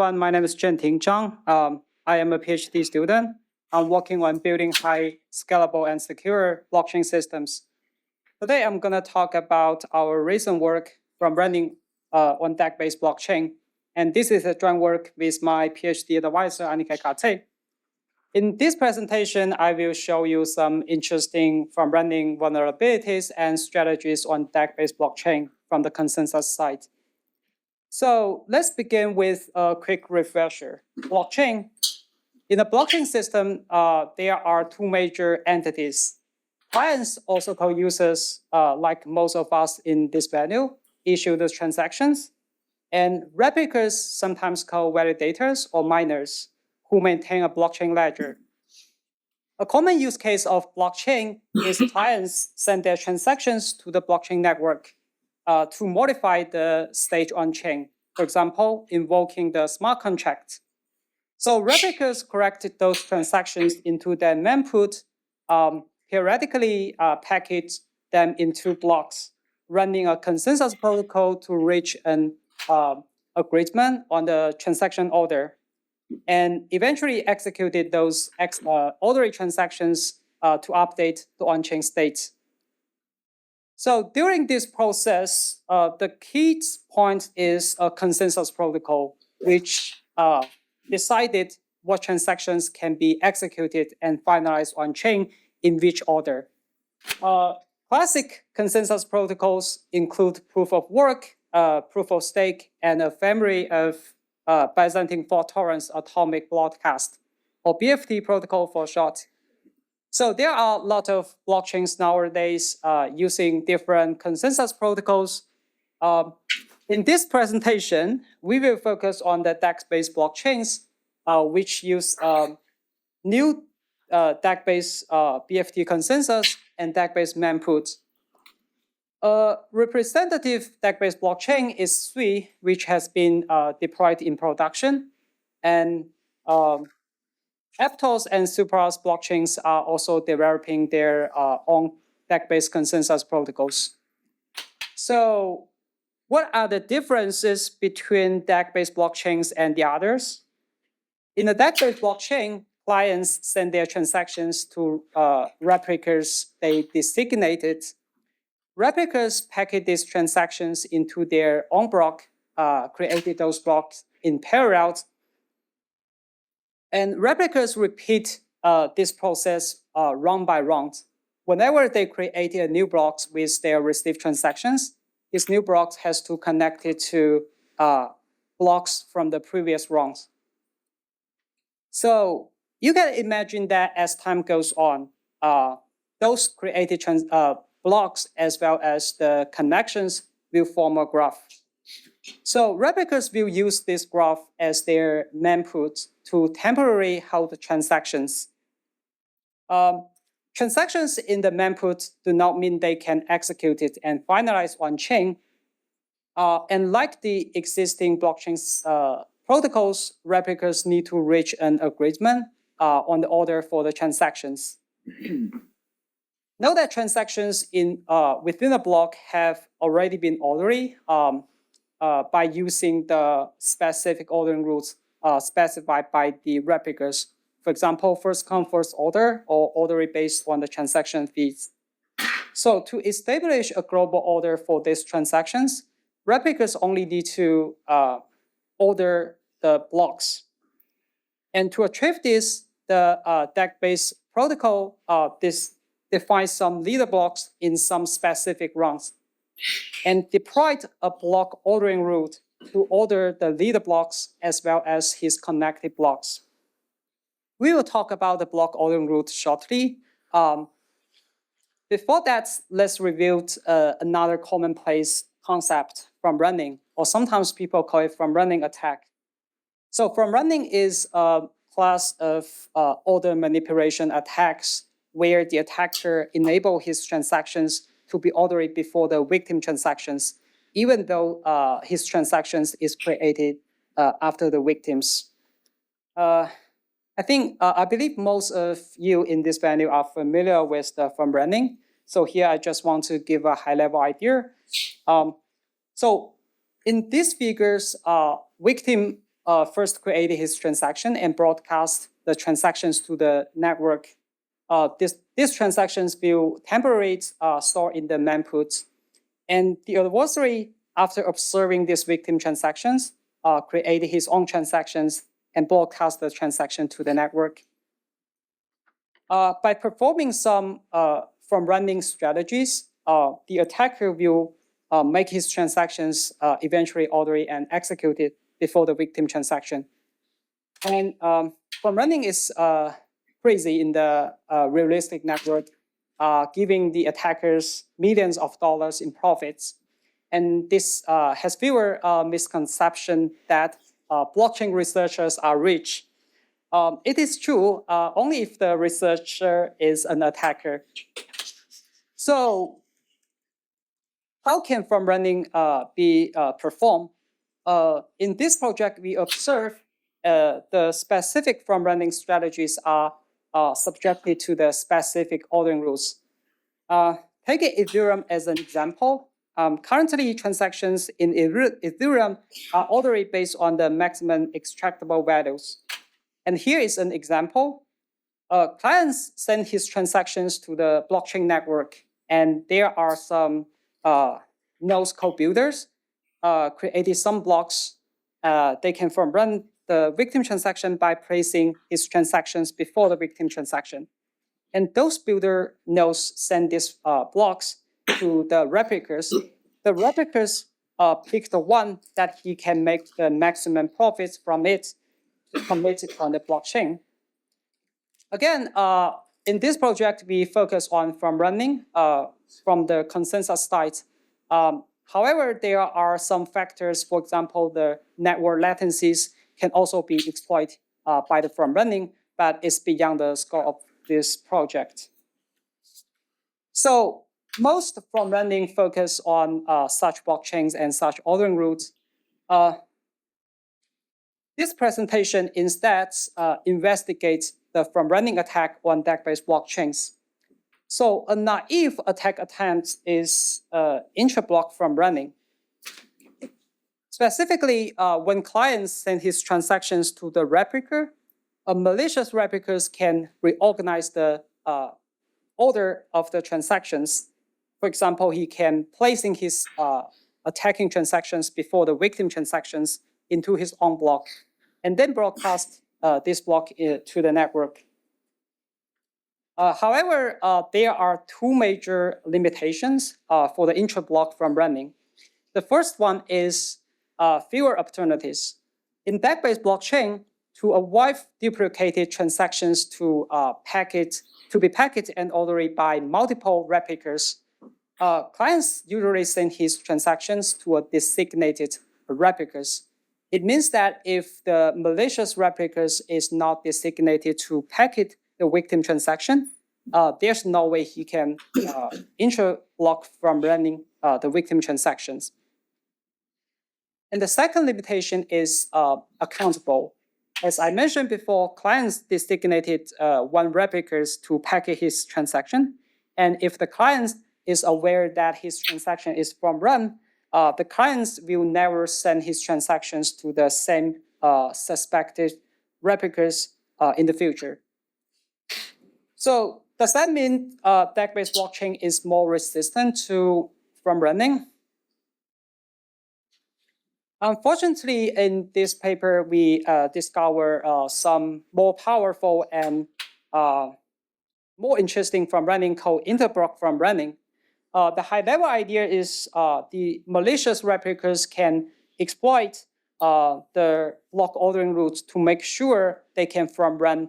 everyone. My name is Jianting Zhang. I am a PhD student. I'm working on building high scalable and secure blockchain systems. Today, I'm going to talk about our recent work from running on DAG-based blockchain. And this is a joint work with my PhD advisor, Annika Kate. In this presentation, I will show you some interesting from running vulnerabilities and strategies on DAG-based blockchain from the consensus side. So let's begin with a quick refresher. Blockchain. In a blockchain system, there are two major entities. Clients, also called users, like most of us in this venue, issue the transactions. And replicas, sometimes called validators or miners, who maintain a blockchain ledger. A common use case of blockchain is clients send their transactions to the blockchain network to modify the state on chain, for example, invoking the smart contract. So replicas corrected those transactions into their mempool, periodically package them into blocks, running a consensus protocol to reach an agreement on the transaction order, and eventually executed those orderly transactions to update the on-chain state. So during this process, the key point is a consensus protocol, which decided what transactions can be executed and finalized on-chain in which order. Classic consensus protocols include proof of work, proof of stake, and a family of Byzantine fault-tolerant atomic broadcast, or BFT protocol for short. So there are a lot of blockchains nowadays using different consensus protocols. In this presentation, we will focus on the DAG-based blockchains, which use new DAG-based BFT consensus and DAG-based mempools. A representative DAG-based blockchain is Sui, which has been deployed in production, and Aptos and Supras blockchains are also developing their own DAG-based consensus protocols. So what are the differences between DAG-based blockchains and the others? In a DAG-based blockchain, clients send their transactions to replicas they designated. Replicas package these transactions into their own block, created those blocks in parallel. And replicas repeat this process round by round. Whenever they create a new block with their received transactions, this new block has to connect it to blocks from the previous rounds. So you can imagine that as time goes on, those created blocks as well as the connections will form a graph. So replicas will use this graph as their mempool to temporarily hold the transactions. Transactions in the mempool do not mean they can execute it and finalize on chain. And like the existing blockchain protocols, replicas need to reach an agreement on the order for the transactions. Note that transactions within a block have already been orderly by using the specific ordering rules specified by the replicas. For example, first come, first order, or orderly based on the transaction fees. So to establish a global order for these transactions, replicas only need to order the blocks. And to achieve this, the DAG-based protocol defines some leader blocks in some specific rounds and deployed a block ordering route to order the leader blocks as well as his connected blocks. We will talk about the block ordering route shortly. Before that, let's review another commonplace concept from running, or sometimes people call it from running attack. So from running is a class of order manipulation attacks where the attacker enables his transactions to be ordered before the victim transactions, even though his transactions is created after the victims. I believe most of you in this venue are familiar with the from running. So here I just want to give a high-level idea. So in these figures, victim first created his transaction and broadcast the transactions to the network. These transactions will temporarily store in the mempool. And the adversary, after observing these victim transactions, created his own transactions and broadcast the transaction to the network. By performing some from running strategies, the attacker will make his transactions eventually orderly and executed before the victim transaction. And from running is crazy in the realistic network, giving the attackers millions of dollars in profits. And this has fewer misconception that blockchain researchers are rich. It is true only if the researcher is an attacker. So how can from running be performed? In this project, we observe the specific from running strategies are subjected to the specific ordering rules. Taking Ethereum as an example, currently transactions in Ethereum are orderly based on the maximum extractable values. And here is an example. Clients send his transactions to the blockchain network, and there are some nodes code builders created some blocks. They can run the victim transaction by placing his transactions before the victim transaction. And those builder nodes send these blocks to the replicas. The replicas pick the one that he can make the maximum profits from it to commit it on the blockchain. Again, in this project, we focus on from running from the consensus side. However, there are some factors, for example, the network latencies can also be exploited by the from running, but it's beyond the scope of this project. So most from running focus on such blockchains and such ordering routes. This presentation instead investigates the from running attack on DAG-based blockchains. So a naive attack attempt is intra-block from running. Specifically, when clients send his transactions to the replica, malicious replicas can reorganize the order of the transactions. For example, he can placing his attacking transactions before the victim transactions into his own block, and then broadcast this block to the network. However, there are two major limitations for the intra-block from running. The first one is fewer opportunities. In DAG-based blockchain, to avoid duplicated transactions to be packaged and ordered by multiple replicas, clients usually send his transactions to a designated replicas. It means that if the malicious replicas is not designated to packet the victim transaction, there's no way he can intra-block from running the victim transactions. And the second limitation is accountable. As I mentioned before, clients designated one replicas to packet his transaction. And if the client is aware that his transaction is from run, the clients will never send his transactions to the same suspected replicas in the future. So does that mean DAG-based blockchain is more resistant to from running? Unfortunately, in this paper, we discover some more powerful and more interesting from running called interblock from running. The high-level idea is the malicious replicas can exploit the block ordering routes to make sure they can from run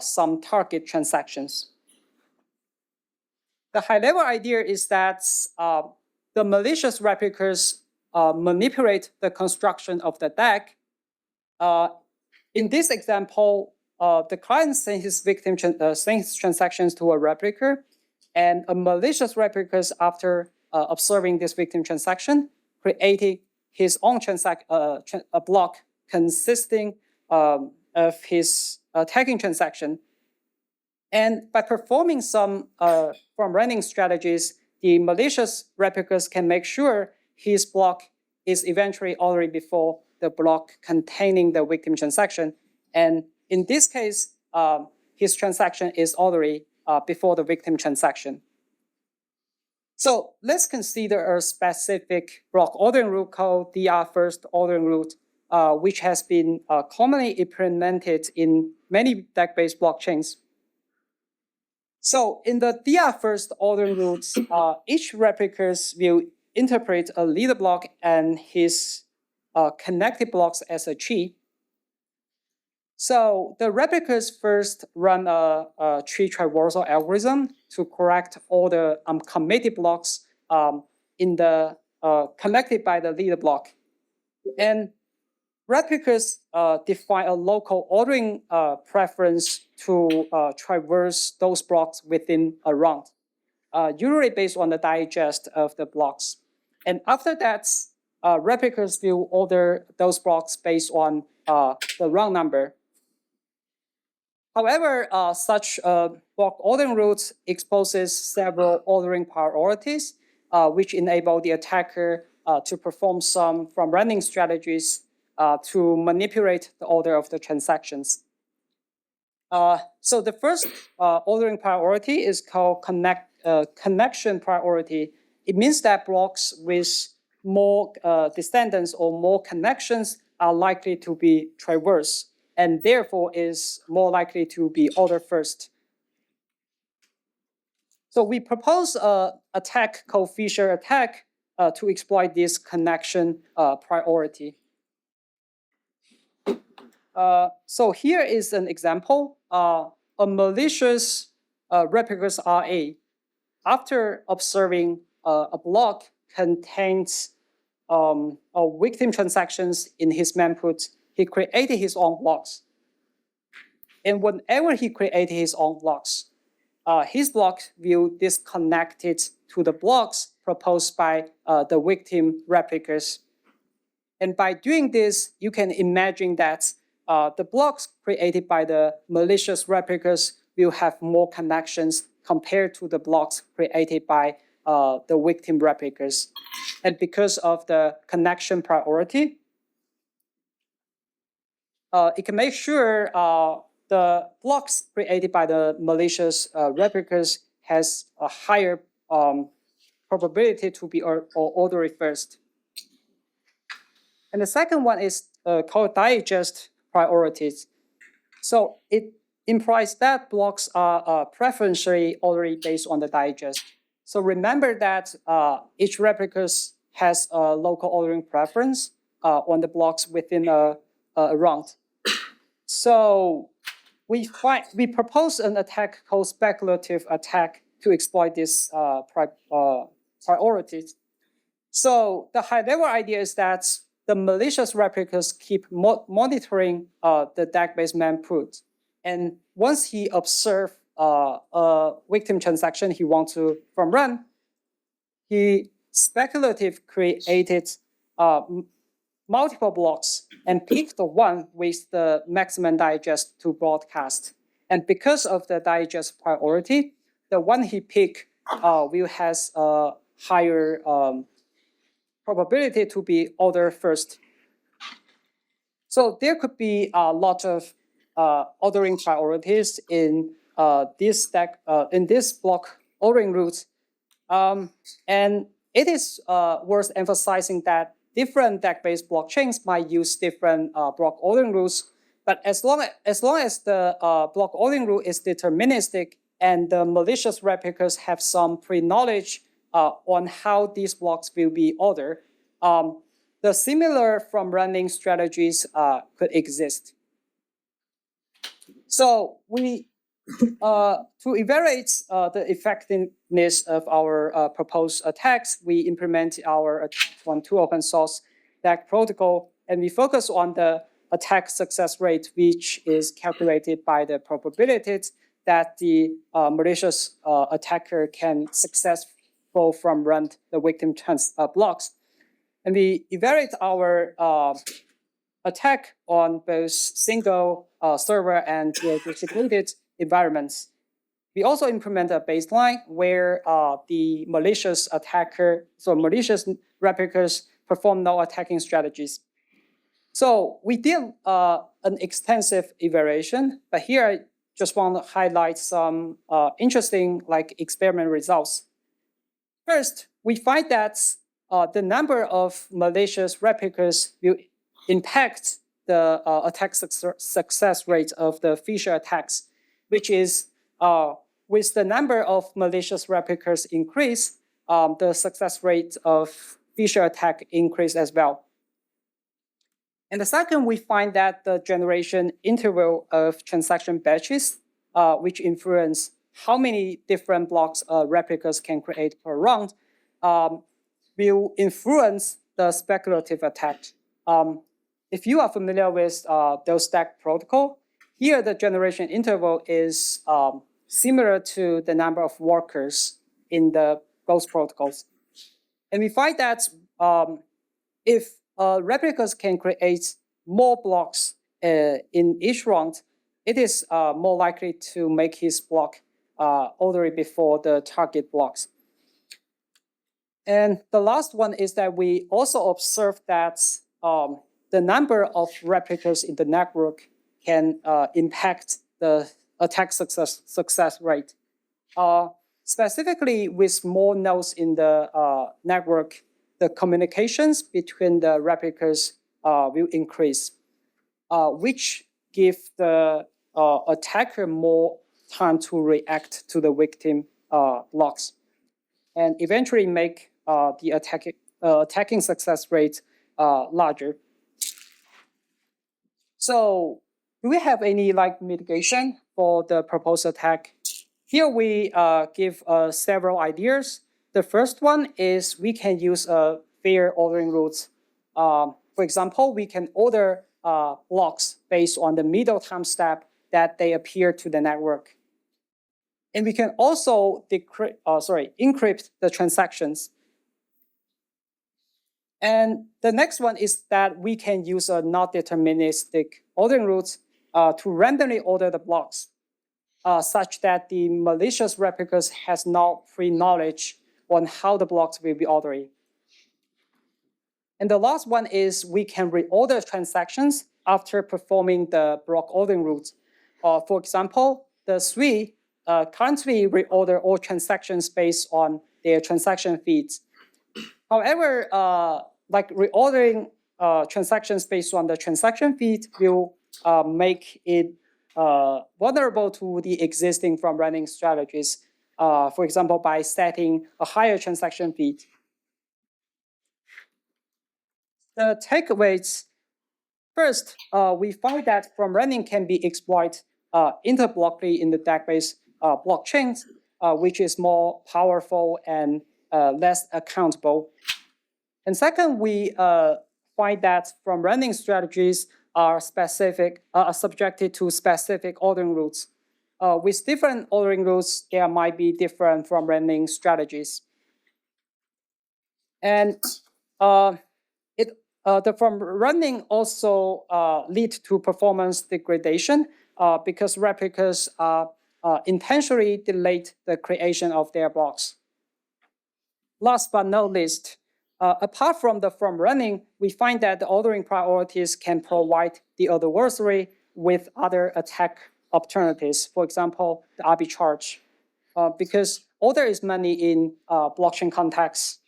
some target transactions. The high-level idea is that the malicious replicas manipulate the construction of the DAG. In this example, the client sends his victim sends transactions to a replica, and a malicious replicas, after observing this victim transaction, created his own a block consisting of his tagging transaction. And by performing some from running strategies, the malicious replicas can make sure his block is eventually ordered before the block containing the victim transaction. And in this case, his transaction is already before the victim transaction. So let's consider a specific block ordering rule called DR-first ordering rule, which has been commonly implemented in many DAG-based blockchains. So in the DR-first ordering rules, each replicas will interpret a leader block and his connected blocks as a tree. So the replicas first run a tree traversal algorithm to correct all the uncommitted blocks in the connected by the leader block. And replicas define a local ordering preference to traverse those blocks within a round, usually based on the digest of the blocks. And after that, replicas will order those blocks based on the round number. However, such block ordering route exposes several ordering priorities, which enable the attacker to perform some running strategies to manipulate the order of the transactions. So the first ordering priority is called connection priority. It means that blocks with more descendants or more connections are likely to be traversed, and therefore is more likely to be ordered first. So we propose an attack called Fisher attack to exploit this connection priority. So here is an example. A malicious replicas RA, after observing a block contains victim transactions in his mempool, he created his own blocks. And whenever he created his own blocks, his block will disconnect it to the blocks proposed by the victim replicas. And by doing this, you can imagine that the blocks created by the malicious replicas will have more connections compared to the blocks created by the victim replicas. And because of the connection priority, it can make sure the blocks created by the malicious replicas has a higher probability to be ordered first. And the second one is called digest priorities. So it implies that blocks are preferentially already based on the digest. So remember that each replica has a local ordering preference on the blocks within a round. So we propose an attack called speculative attack to exploit these priorities. So the high-level idea is that the malicious replicas keep monitoring the DAG-based mempool. And once he observes a victim transaction he wants to run, he speculatively created multiple blocks and picked the one with the maximum digest to broadcast. And because of the digest priority, the one he picked will has a higher probability to be ordered first. So there could be a lot of ordering priorities in this block ordering route. And it is worth emphasizing that different DAG-based blockchains might use different block ordering rules. But as long as the block ordering rule is deterministic and the malicious replicas have some pre-knowledge on how these blocks will be ordered, the similar running strategies could exist. So we, to evaluate the effectiveness of our proposed attacks, we implement our attacks on two open source DAG protocol, and we focus on the attack success rate, which is calculated by the probabilities that the malicious attacker can successfully run the victim blocks. And we evaluate our attack on both single server and distributed environments. We also implement a baseline where the malicious replicas perform no attacking strategies. So we did an extensive evaluation, but here I just want to highlight some interesting experiment results. First, we find that the number of malicious replicas will impact the attack success rate of the phishing attacks, which is with the number of malicious replicas increase, the success rate of phishing attack increase as well. And the second, we find that the generation interval of transaction batches, which influence how many different blocks replicas can create per round, will influence the speculative attack. If you are familiar with those DAG protocol, here the generation interval is similar to the number of workers in both protocols. And we find that if replicas can create more blocks in each round, it is more likely to make his block orderly before the target blocks. And the last one is that we also observed that the number of replicas in the network can impact the attack success rate. Specifically, with more nodes in the network, the communications between the replicas will increase, which give the attacker more time to react to the victim blocks, and eventually make the attacking success rate larger. So, do we have any mitigation for the proposed attack? Here we give several ideas. The first one is we can use fair ordering rules. For example, we can order blocks based on the middle time step that they appear to the network. And we can also encrypt the transactions. And the next one is that we can use a not deterministic ordering rules to randomly order the blocks, such that the malicious replicas has no pre-knowledge on how the blocks will be ordering. And the last one is we can reorder transactions after performing the block ordering rules. For example, the SWI currently reorder all transactions based on their transaction feeds. However, reordering transactions based on the transaction feed will make it vulnerable to the existing from running strategies. For example, by setting a higher transaction feed. The takeaways. First, we find that from running can be exploited interblockly in the DAG-based blockchains, which is more powerful and less accountable. And second, we find that from running strategies are subjected to specific ordering rules. With different ordering rules, there might be different from running strategies. And the from running also lead to performance degradation because replicas intentionally delayed the creation of their blocks. Last but not least, apart from the from running, we find that the ordering priorities can provide the adversary with other attack alternatives. For example, the arbitrage, because order is money in blockchain context.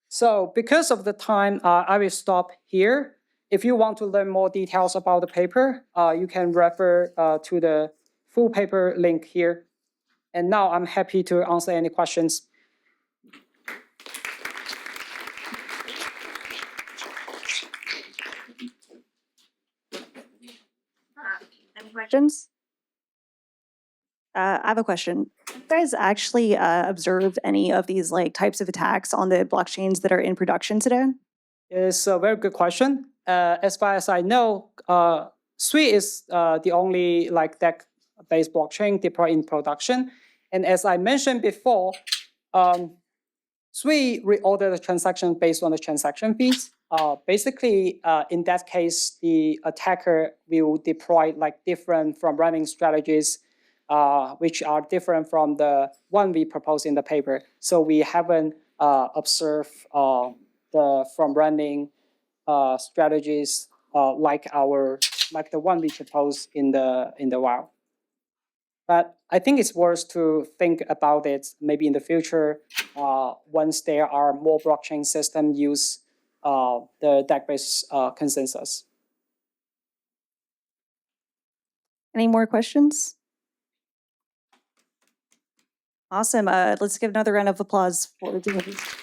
So because of the time, I will stop here. If you want to learn more details about the paper, you can refer to the full paper link here. And now I'm happy to answer any questions. Any questions? I have a question. Have you guys actually observed any of these types of attacks on the blockchains that are in production today? It's a very good question. As far as I know, SWI is the only DAG-based blockchain deployed in production. And as I mentioned before, SWI reorder the transaction based on the transaction fees. Basically, in that case, the attacker will deploy different from running strategies, which are different from the one we proposed in the paper. So we haven't observed the from running strategies like the one we propose in the wild. But I think it's worth to think about it maybe in the future once there are more blockchain systems use the DAG-based consensus. Any more questions? Awesome. Let's give another round of applause for doing this.